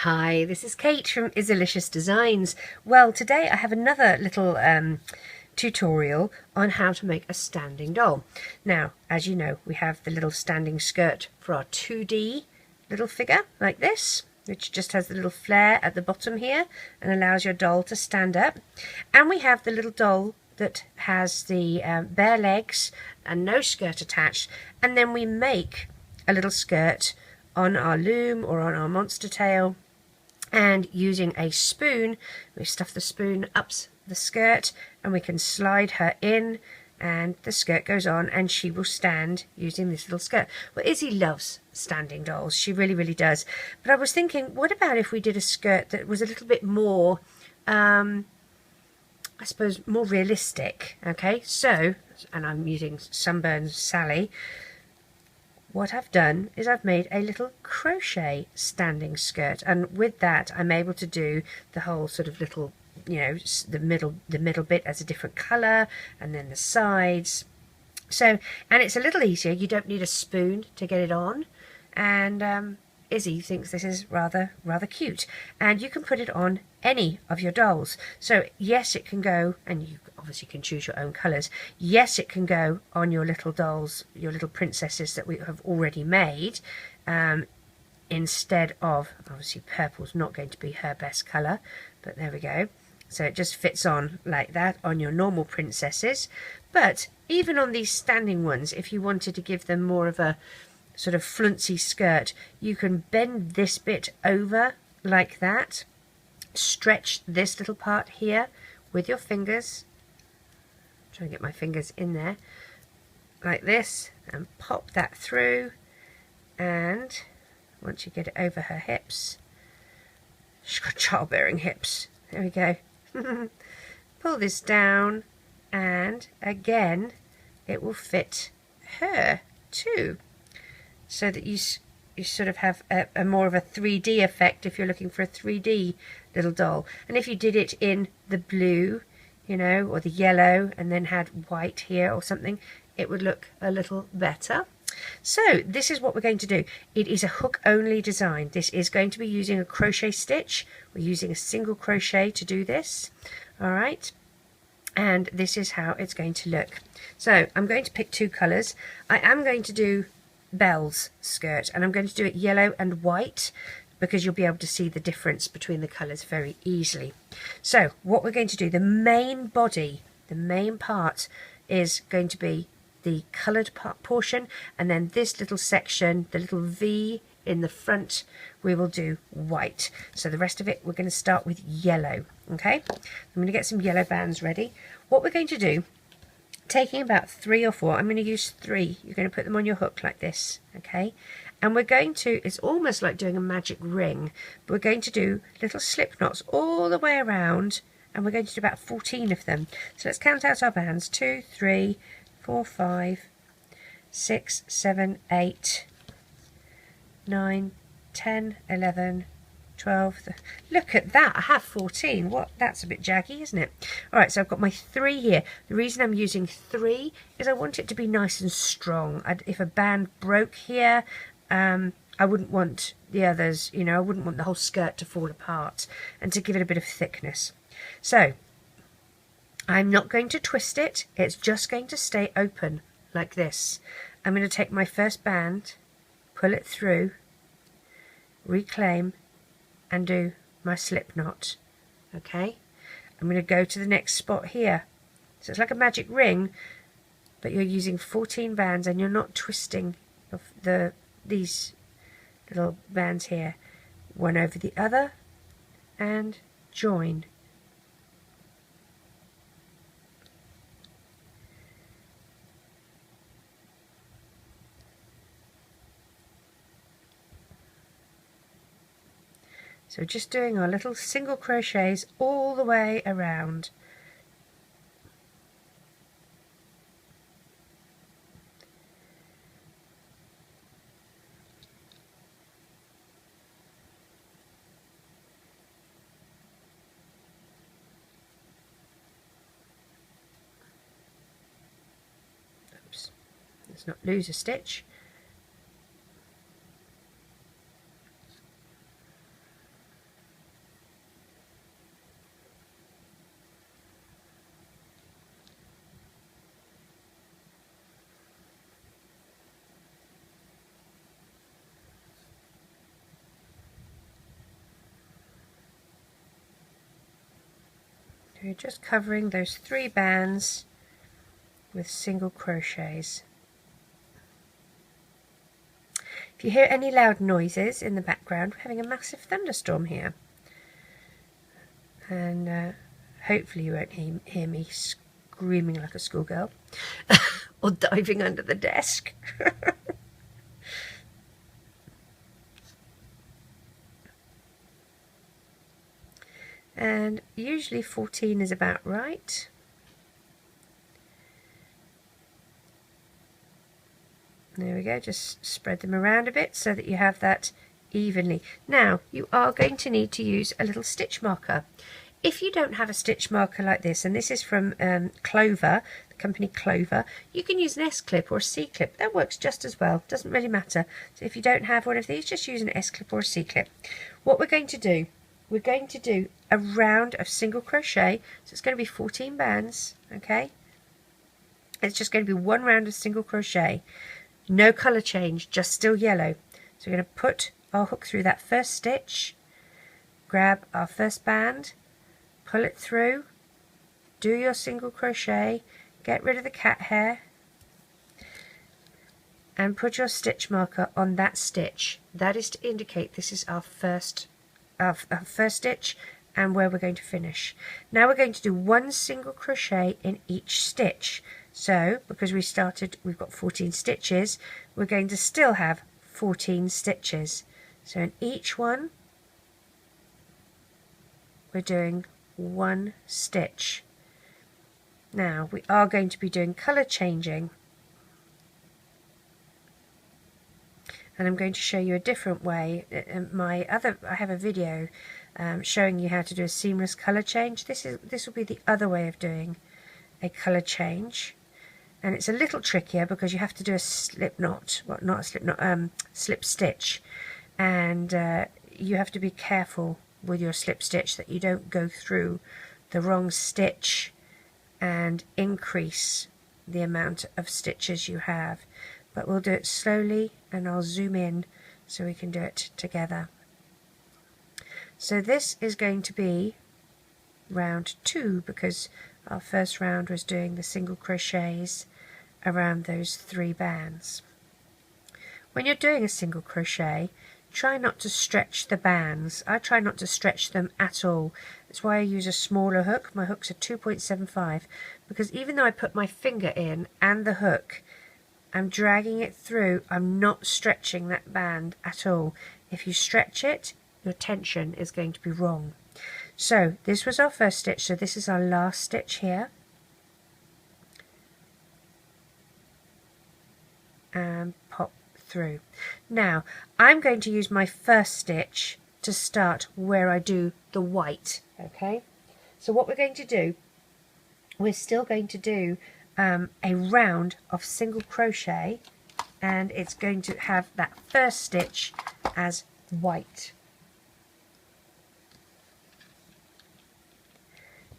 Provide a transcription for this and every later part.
Hi, this is Kate from Izzalicious Designs. Well, today I have another little tutorial on how to make a standing doll. Now, as you know, we have the little standing skirt for our 2D little figure like this, which just has the little flare at the bottom here and allows your doll to stand up. And we have the little doll that has the bare legs and no skirt attached, and then we make a little skirt on our loom or on our monster tail, and using a spoon we stuff the spoon up the skirt and we can slide her in and the skirt goes on and she will stand using this little skirt. Well, Izzy loves standing dolls, she really does, but I was thinking, what about if we did a skirt that was a little bit more I suppose more realistic? Okay, so, and I'm using Sunburn Sally. What I've done is I've made a little crochet standing skirt, and with that I'm able to do the whole sort of little, you know, the middle bit as a different colour, and then the sides. So, and it's a little easier, you don't need a spoon to get it on, and Izzy thinks this is rather cute, and you can put it on any of your dolls. So yes, it can go, and you obviously can choose your own colours. Yes, it can go on your little dolls, your little princesses that we have already made, instead of, obviously purple's not going to be her best colour, but there we go. So it just fits on like that on your normal princesses. But even on these standing ones, if you wanted to give them more of a sort of flouncy skirt, you can bend this bit over like that, stretch this little part here with your fingers, try and get my fingers in there like this, and pop that through, and once you get it over her hips, she's got childbearing hips, there we go. Pull this down and again it will fit her too, so that you sort of have a more of a 3D effect if you're looking for a 3D little doll. And if you did it in the blue, you know, or the yellow, and then had white here or something, it would look a little better. So this is what we're going to do. It is a hook only design. This is going to be using a crochet stitch. We're using a single crochet to do this. All right. And this is how it's going to look. So I'm going to pick two colours. I am going to do Belle's skirt, and I'm going to do it yellow and white because you'll be able to see the difference between the colours very easily. So what we're going to do, the main body, the main part is going to be the coloured portion, and then this little section, the little V in the front, we will do white. So the rest of it we're going to start with yellow. Okay, I'm going to get some yellow bands ready. What we're going to do, taking about 3 or 4, I'm going to use 3, you're going to put them on your hook like this, okay, and we're going to, it's almost like doing a magic ring, but we're going to do little slip knots all the way around, and we're going to do about 14 of them. So let's count out our bands: 2, 3, 4, 5, 6, 7, 8, 9, 10, 11, 12. Look at that, I have 14. What? That's a bit jaggy, isn't it? All right, so I've got my 3 here. The reason I'm using 3 is I want it to be nice and strong. If a band broke here, I wouldn't want the others, you know, I wouldn't want the whole skirt to fall apart, and to give it a bit of thickness. So I'm not going to twist it, it's just going to stay open like this. I'm going to take my first band, pull it through, reclaim, and do my slip knot. Okay, I'm going to go to the next spot here. So it's like a magic ring, but you're using 14 bands and you're not twisting these little bands here, one over the other, and join. So just doing our little single crochets all the way around. Oops, let's not lose a stitch. you're just covering those 3 bands with single crochets. If you hear any loud noises in the background, we're having a massive thunderstorm here, and hopefully you won't hear me screaming like a schoolgirl or diving under the desk. And usually 14 is about right. There we go, just spread them around a bit so that you have that evenly. Now you are going to need to use a little stitch marker. If you don't have a stitch marker like this, and this is from Clover, the company Clover, you can use an S-clip or a C-clip. That works just as well, doesn't really matter. So if you don't have one of these, just use an S-clip or a C-clip. What we're going to do, we're going to do a round of single crochet, so it's going to be 14 bands, okay? It's just going to be 1 round of single crochet. No colour change, just still yellow. So we're going to put our hook through that first stitch, grab our first band, pull it through, do your single crochet, get rid of the cat hair, and put your stitch marker on that stitch. That is to indicate this is our first stitch and where we're going to finish. Now we're going to do 1 single crochet in each stitch. So because we've got 14 stitches, we're going to still have 14 stitches. So in each one we're doing 1 stitch. Now we are going to be doing colour changing, and I'm going to show you a different way. I have a video showing you how to do a seamless colour change. This will be the other way of doing a colour change, and it's a little trickier because you have to do a slip knot, well, not a slip knot, slip stitch, and you have to be careful with your slip stitch that you don't go through the wrong stitch and increase the amount of stitches you have. But we'll do it slowly, and I'll zoom in so we can do it together. So this is going to be round 2, because our first round was doing the single crochets around those 3 bands. When you're doing a single crochet, try not to stretch the bands. I try not to stretch them at all. That's why I use a smaller hook. My hooks are 2.75, because even though I put my finger in and the hook, I'm dragging it through. I'm not stretching that band at all. If you stretch it, your tension is going to be wrong. So this was our first stitch, so this is our last stitch here. And pop through. Now I'm going to use my first stitch to start where I do the white. Okay, so what we're going to do, we're still going to do a round of single crochet, and it's going to have that first stitch as white.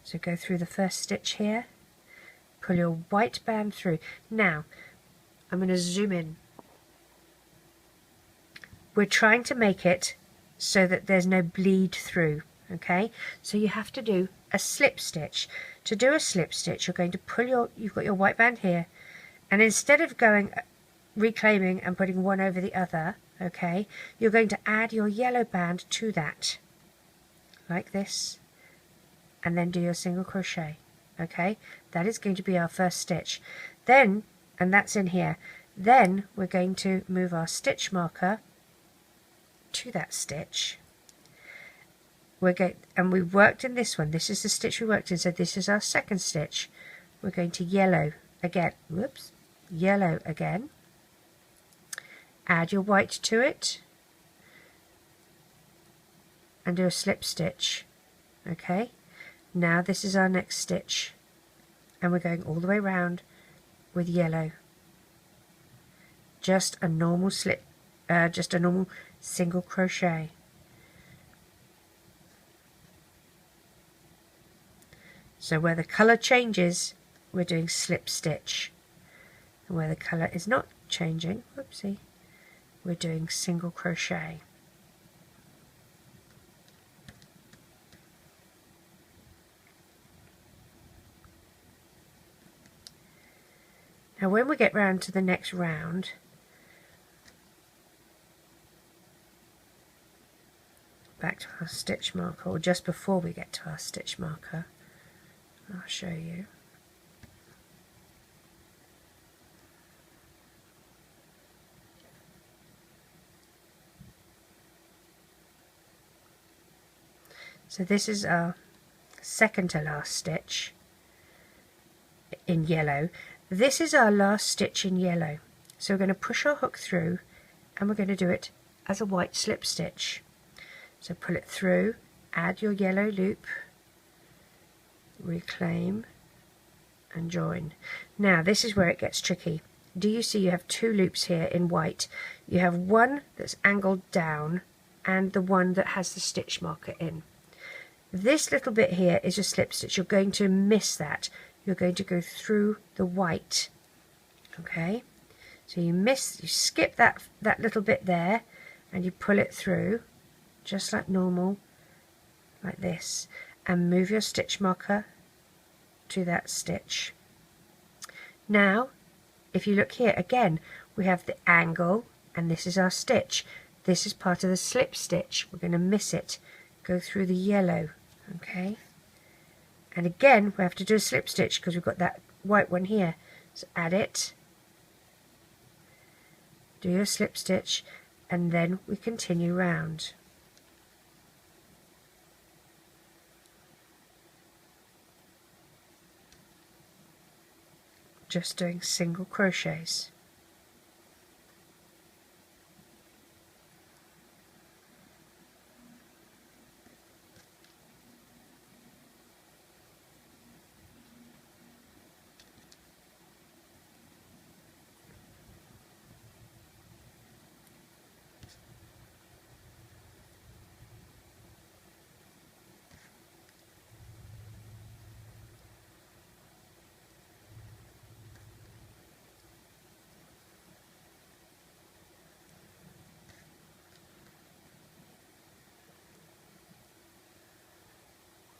So go through the first stitch here, pull your white band through. Now I'm going to zoom in. We're trying to make it so that there's no bleed through, okay? So you have to do a slip stitch. To do a slip stitch, you're going to pull you've got your white band here, and instead of going reclaiming and putting one over the other, okay, you're going to add your yellow band to that, like this, and then do your single crochet, okay? That is going to be our first stitch. Then, and that's in here, then we're going to move our stitch marker to that stitch. And we worked in this one. This is the stitch we worked in, so this is our second stitch. We're going to yellow again. Whoops, yellow again. Add your white to it, and do a slip stitch. Okay. Now this is our next stitch, and we're going all the way around with yellow. Just a normal slip, just a normal single crochet. So where the colour changes, we're doing slip stitch, and where the colour is not changing, whoopsie, we're doing single crochet. Now when we get round to the next round, back to our stitch marker, or just before we get to our stitch marker, I'll show you. So this is our second to last stitch in yellow. This is our last stitch in yellow. So we're going to push our hook through and we're going to do it as a white slip stitch. So pull it through, add your yellow loop, reclaim and join. Now this is where it gets tricky. Do you see you have two loops here in white? You have one that's angled down and the one that has the stitch marker in. This little bit here is a slip stitch. You're going to miss that. You're going to go through the white. Okay, so you skip that little bit there and you pull it through just like normal, like this, and move your stitch marker to that stitch. Now if you look here again, we have the angle and this is our stitch. This is part of the slip stitch. We're going to miss it, go through the yellow. Okay, and again we have to do a slip stitch because we've got that white one here. So add it, do your slip stitch, and then we continue round. Just doing single crochets.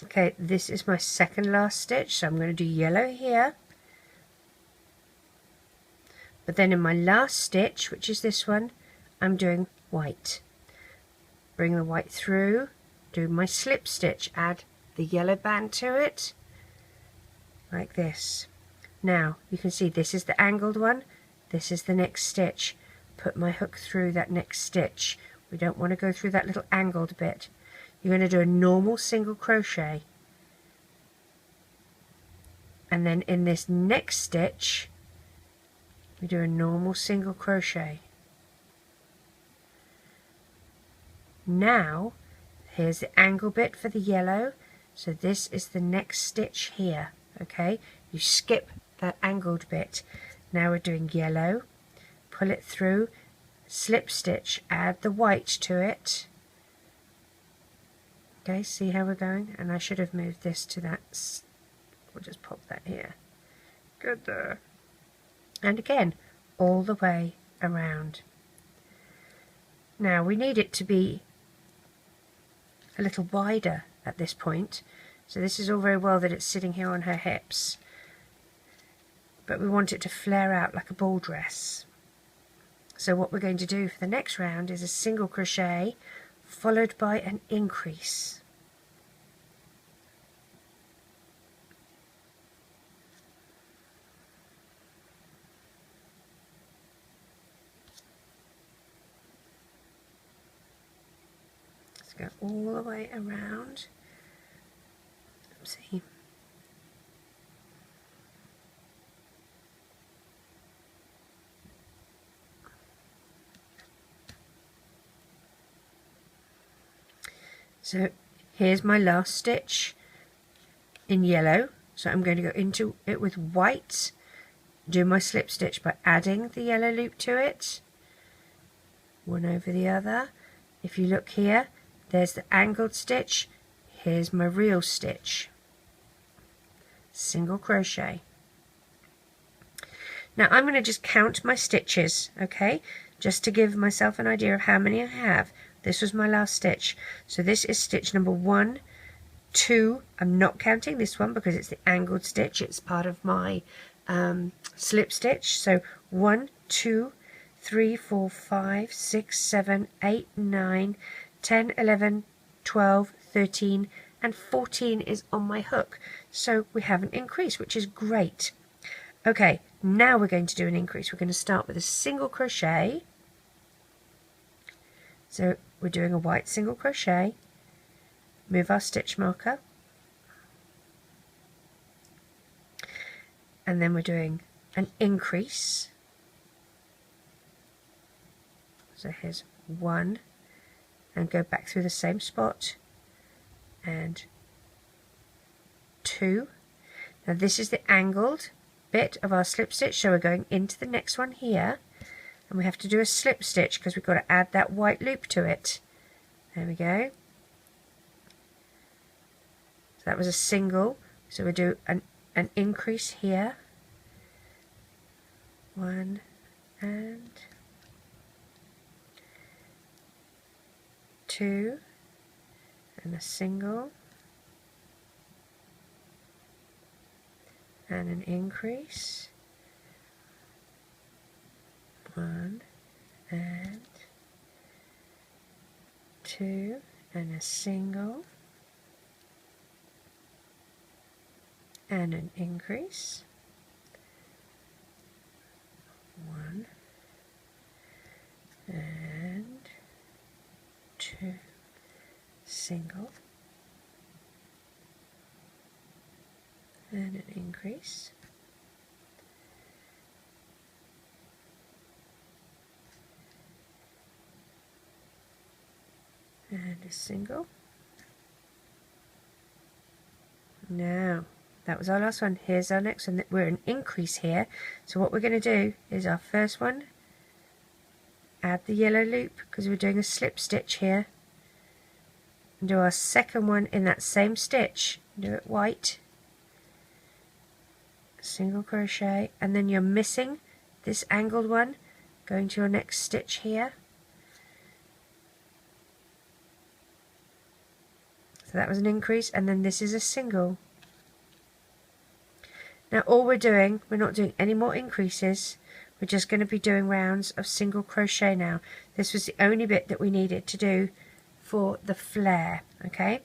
Okay, this is my second last stitch, so I'm going to do yellow here. But then in my last stitch, which is this one, I'm doing white. Bring the white through, do my slip stitch, add the yellow band to it, like this. Now, you can see this is the angled one, this is the next stitch. Put my hook through that next stitch. We don't want to go through that little angled bit. You're going to do a normal single crochet, and then in this next stitch we do a normal single crochet. Now here's the angle bit for the yellow, so this is the next stitch here. Okay, you skip that angled bit. Now we're doing yellow, pull it through, slip stitch, add the white to it. Okay, see how we're going? And I should have moved this to that. We'll just pop that here. Good there. And again, all the way around. Now we need it to be a little wider at this point. So this is all very well that it's sitting here on her hips, but we want it to flare out like a ball dress. So what we're going to do for the next round is a single crochet followed by an increase. Let's go all the way around. See. So here's my last stitch in yellow, so I'm going to go into it with white, do my slip stitch by adding the yellow loop to it, one over the other. If you look here, there's the angled stitch, here's my real stitch, single crochet. Now I'm going to just count my stitches, okay, just to give myself an idea of how many I have. This was my last stitch, so this is stitch number 1, 2. I'm not counting this one because it's the angled stitch. It's part of my slip stitch. So 1, 2, 3, 4, 5, 6, 7, 8, 9, 10, 11, 12, 13 and 14 is on my hook. So we have an increase, which is great. Okay, now we're going to do an increase. We're going to start with a single crochet. So we're doing a white single crochet, move our stitch marker, and then we're doing an increase. So here's 1 and go back through the same spot, and 2. Now this is the angled bit of our slip stitch, so we're going into the next one here, and we have to do a slip stitch because we've got to add that white loop to it. There we go. So that was a single, so we do an increase here, 1 and 2 and a single and an increase, 1 and 2 and a single and an increase, 1 and 2, single and an increase, and a single. Now that was our last one. Here's our next one. We're an increase here, so what we're going to do is our first one, add the yellow loop because we're doing a slip stitch here, and do our second one in that same stitch, do it white, single crochet, and then you're missing this angled one, going to your next stitch here. So that was an increase, and then this is a single. Now all we're doing, we're not doing any more increases, we're just going to be doing rounds of single crochet now. This was the only bit that we needed to do for the flare, okay?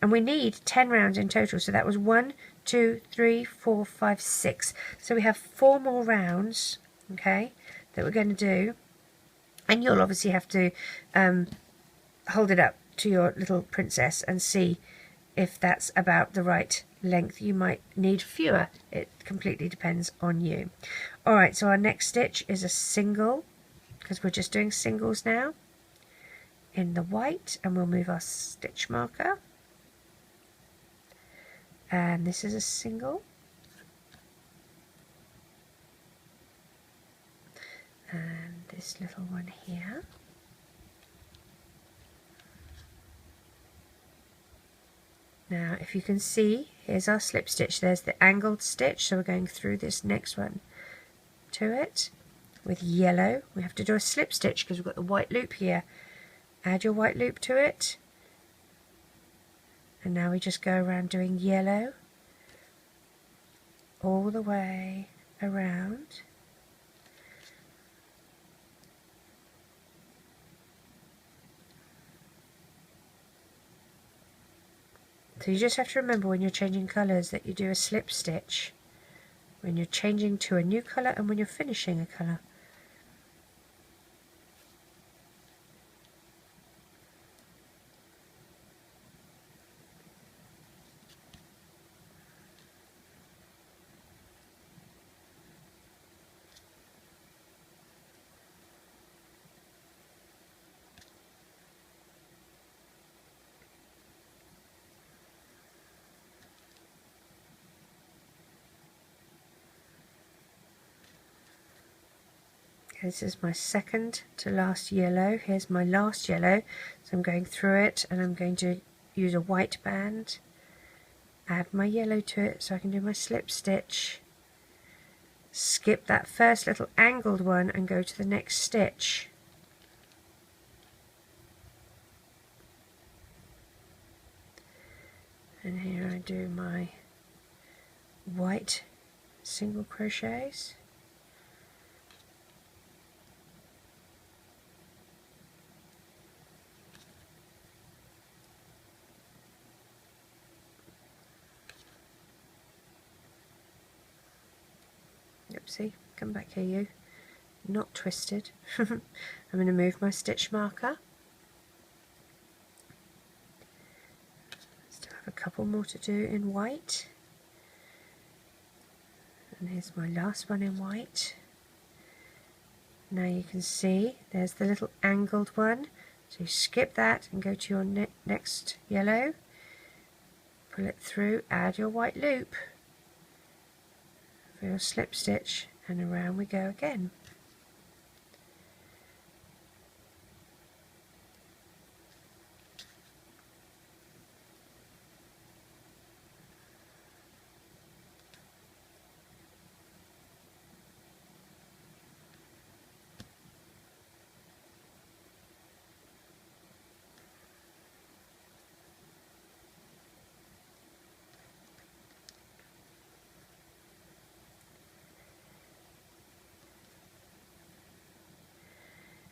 And we need 10 rounds in total, so that was 1, 2, 3, 4, 5, 6. So we have 4 more rounds, okay, that we're going to do. And you'll obviously have to hold it up to your little princess and see if that's about the right length. You might need fewer. It completely depends on you. Alright, so our next stitch is a single, because we're just doing singles now, in the white, and we'll move our stitch marker. And this is a single. And this little one here. Now if you can see, here's our slip stitch. There's the angled stitch, so we're going through this next one to it with yellow. We have to do a slip stitch because we've got the white loop here. Add your white loop to it, and now we just go around doing yellow all the way around. So you just have to remember when you're changing colours that you do a slip stitch when you're changing to a new colour and when you're finishing a colour. This is my second to last yellow. Here's my last yellow. So I'm going through it and I'm going to use a white band, add my yellow to it so I can do my slip stitch, skip that first little angled one and go to the next stitch. And here I do my white single crochets. Oopsie, come back here you. Not twisted. I'm going to move my stitch marker. Still have a couple more to do in white. And here's my last one in white. Now you can see there's the little angled one. So you skip that and go to your next yellow. Pull it through, add your white loop for your slip stitch, and around we go again.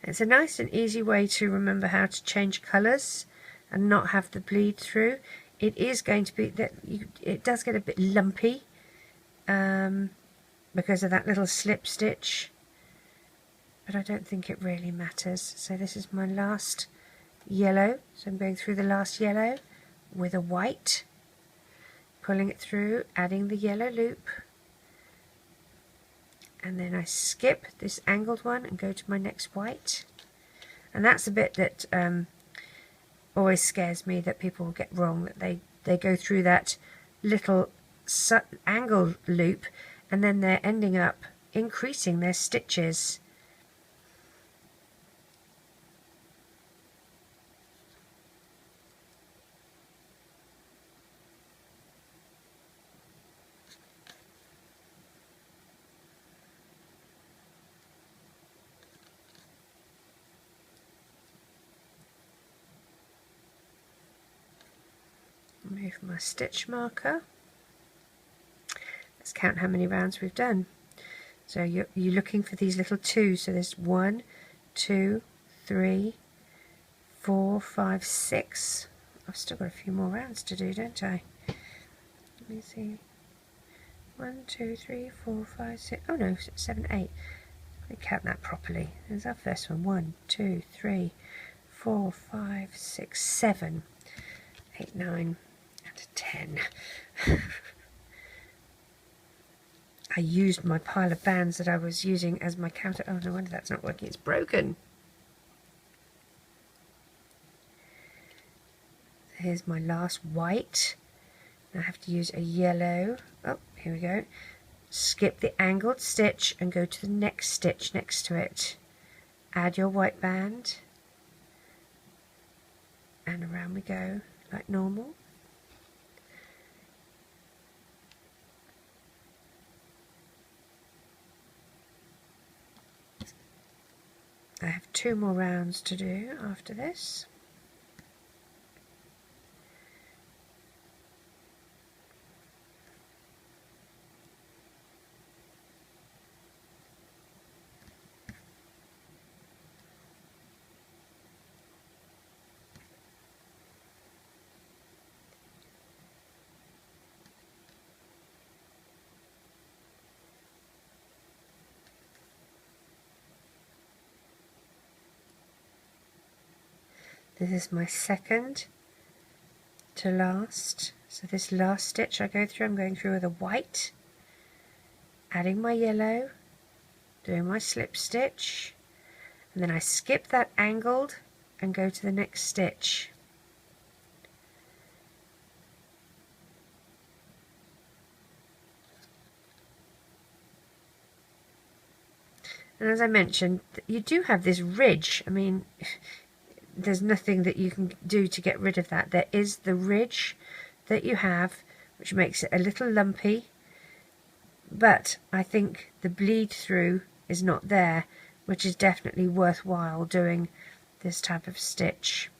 It's a nice and easy way to remember how to change colours and not have the bleed through. It is going to be that it does get a bit lumpy because of that little slip stitch, but I don't think it really matters. So this is my last yellow, so I'm going through the last yellow with a white, pulling it through, adding the yellow loop, and then I skip this angled one and go to my next white. And that's the bit that always scares me, that people get wrong, that they go through that little angled loop and then they're ending up increasing their stitches. Move my stitch marker. Let's count how many rounds we've done. So you're looking for these little twos. So there's 1, 2, 3, 4, 5, 6. I've still got a few more rounds to do, don't I? Let me see. 1, 2, 3, 4, 5, 6. Oh no, 7, 8. Let me count that properly. There's our first one. 1, 2, 3, 4, 5, 6, 7, 8, 9. 10. I used my pile of bands that I was using as my counter. Oh, no wonder that's not working. It's broken. Here's my last white. I have to use a yellow. Oh, here we go. Skip the angled stitch and go to the next stitch next to it. Add your white band. And around we go like normal. I have 2 more rounds to do after this. This is my second to last. So this last stitch I go through, I'm going through with a white, adding my yellow, doing my slip stitch, and then I skip that angled and go to the next stitch. And as I mentioned, you do have this ridge. I mean, there's nothing that you can do to get rid of that. There is the ridge that you have, which makes it a little lumpy, but I think the bleed through is not there, which is definitely worthwhile doing this type of stitch.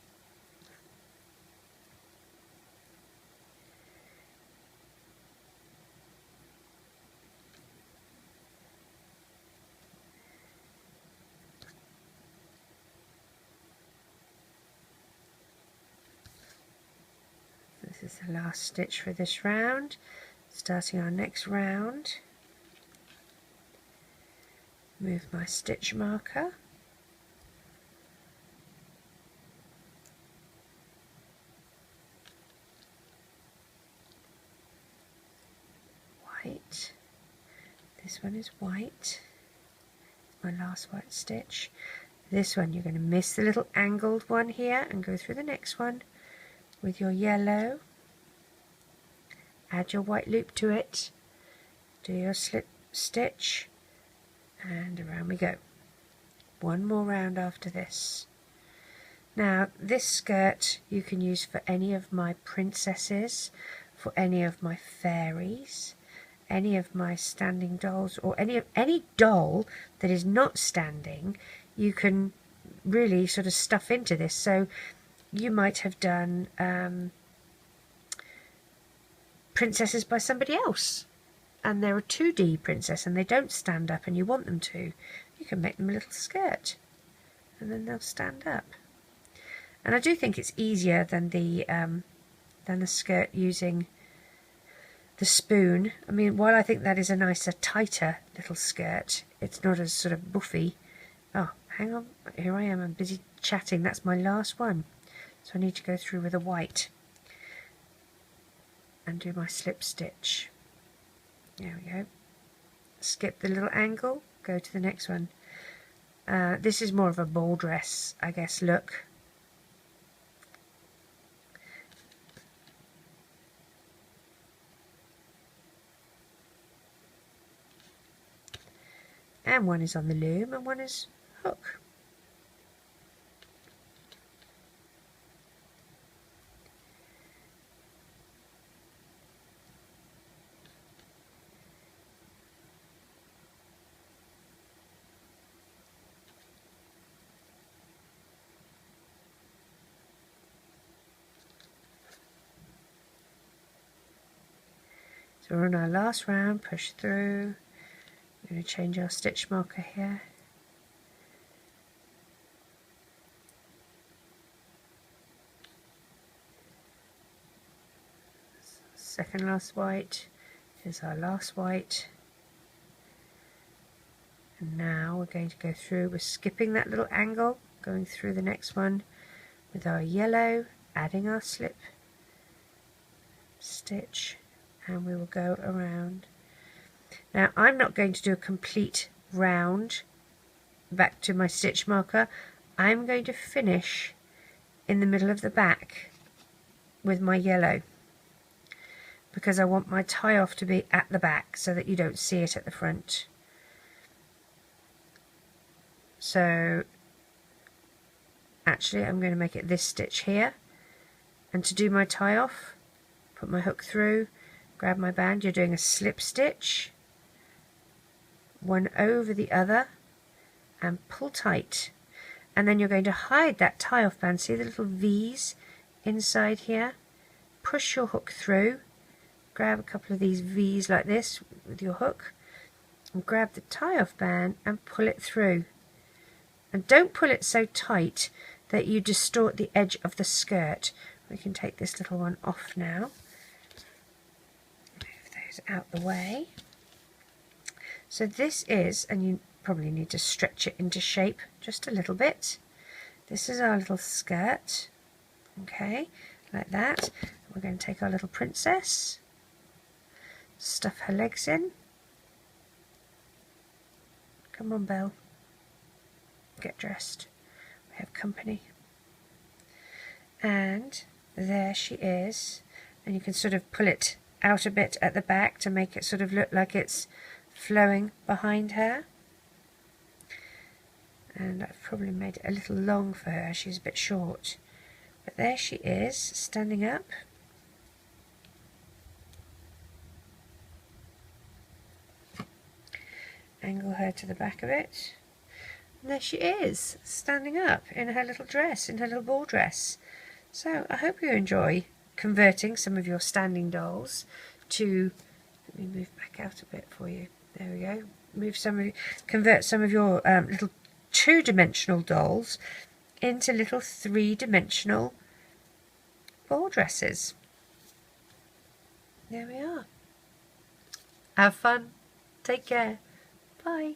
This is the last stitch for this round. Starting our next round. Move my stitch marker. White. This one is white. My last white stitch. This one you're going to miss the little angled one here and go through the next one with your yellow. Add your white loop to it. Do your slip stitch and around we go. One more round after this. Now this skirt you can use for any of my princesses, for any of my fairies, any of my standing dolls, or any doll that is not standing. You can really sort of stuff into this. So you might have done princesses by somebody else, and they're a 2D princess and they don't stand up and you want them to. You can make them a little skirt and then they'll stand up. And I do think it's easier than the skirt using the spoon. I mean, while I think that is a nicer, tighter little skirt, it's not as sort of buffy. Oh, hang on, here I am, I'm busy chatting. That's my last one. So I need to go through with a white and do my slip stitch. There we go. Skip the little angle, go to the next one. This is more of a ball dress, I guess, look. And one is on the loom and one is hook. So we're on our last round, push through. We're going to change our stitch marker here. Second last white is our last white. And now we're going to go through, we're skipping that little angle, going through the next one with our yellow, adding our slip stitch, and we will go around. Now I'm not going to do a complete round back to my stitch marker. I'm going to finish in the middle of the back with my yellow, because I want my tie off to be at the back so that you don't see it at the front. So actually I'm going to make it this stitch here, and to do my tie off, put my hook through, grab my band. You're doing a slip stitch, one over the other, and pull tight, and then you're going to hide that tie off band. See the little V's inside here? Push your hook through, grab a couple of these V's like this with your hook, and grab the tie off band and pull it through. And don't pull it so tight that you distort the edge of the skirt. We can take this little one off now. Move those out the way. So this is, and you probably need to stretch it into shape just a little bit. This is our little skirt, okay, like that. We're going to take our little princess, stuff her legs in. Come on, Belle. Get dressed. We have company. And there she is. And you can sort of pull it out a bit at the back to make it sort of look like it's flowing behind her. And I've probably made it a little long for her. She's a bit short. But there she is, standing up. Angle her to the back of it. And there she is, standing up in her little dress, in her little ball dress. So I hope you enjoy converting some of your standing dolls to, let me move back out a bit for you. There we go. Convert some of your little two-dimensional dolls into little three-dimensional ball dresses. There we are. Have fun. Take care. Bye.